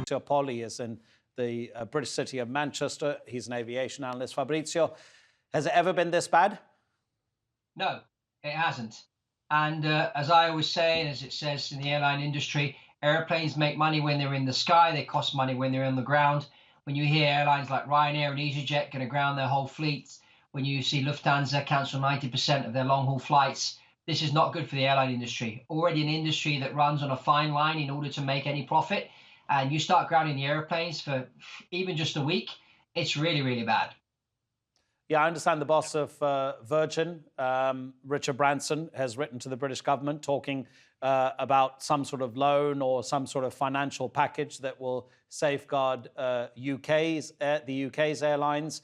Fabrizio Poli is in the British city of Manchester. He's an aviation analyst. Fabrizio, has it ever been this bad? No, it hasn't. And as I always say, and as it says in the airline industry, airplanes make money when they're in the sky. They cost money when they're on the ground. When you hear airlines like Ryanair and EasyJet going to ground their whole fleets, when you see Lufthansa cancel 90% of their long-haul flights, this is not good for the airline industry. Already an industry that runs on a fine line in order to make any profit. And you start grounding the airplanes for even just a week, it's really, really bad. Yeah, I understand the boss of Virgin, Richard Branson, has written to the British government talking about some sort of loan or some sort of financial package that will safeguard the UK's airlines.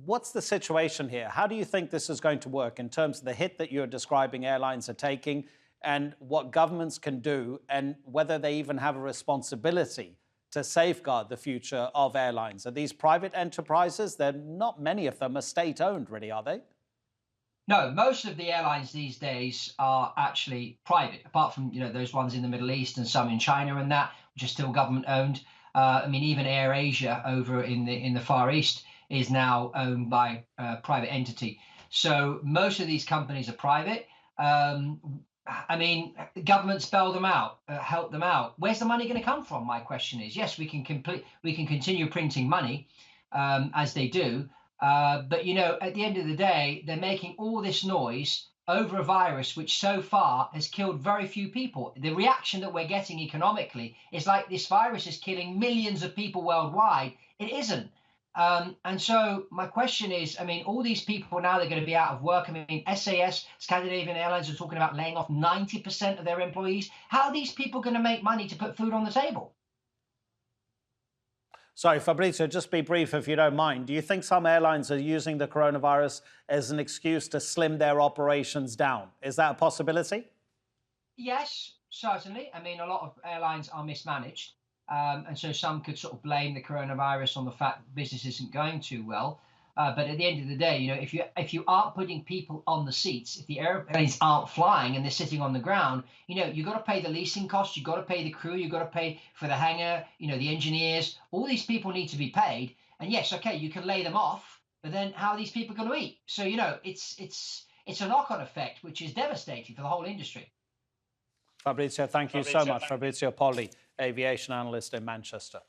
What's the situation here? How do you think this is going to work in terms of the hit that you're describing airlines are taking and what governments can do and whether they even have a responsibility to safeguard the future of airlines? Are these private enterprises? Not many of them are state-owned, really, are they? No, most of the airlines these days are actually private, apart from those ones in the Middle East and some in China and that, which are still government-owned. I mean, even AirAsia over in the Far East is now owned by a private entity. So most of these companies are private. I mean, governments bail them out, help them out. Where's the money going to come from? My question is, yes, we can continue printing money as they do. But, at the end of the day, they're making all this noise over a virus which so far has killed very few people. The reaction that we're getting economically is like this virus is killing millions of people worldwide. It isn't. And so my question is, I mean, all these people now, they're going to be out of work. I mean, SAS, Scandinavian Airlines, are talking about laying off 90% of their employees. How are these people going to make money to put food on the table? Sorry, Fabrizio, just be brief if you don't mind. Do you think some airlines are using the coronavirus as an excuse to slim their operations down? Is that a possibility? Yes, certainly. I mean, a lot of airlines are mismanaged. And so some could sort of blame the coronavirus on the fact that business isn't going too well. But at the end of the day, if you aren't putting people on the seats, if the airplanes aren't flying and they're sitting on the ground, you've got to pay the leasing costs, you've got to pay the crew, you've got to pay for the hangar, the engineers. All these people need to be paid. And yes, okay, you can lay them off, but then how are these people going to eat? So it's a knock-on effect which is devastating for the whole industry. Fabrizio, thank you so much. Fabrizio Poli, aviation analyst in Manchester.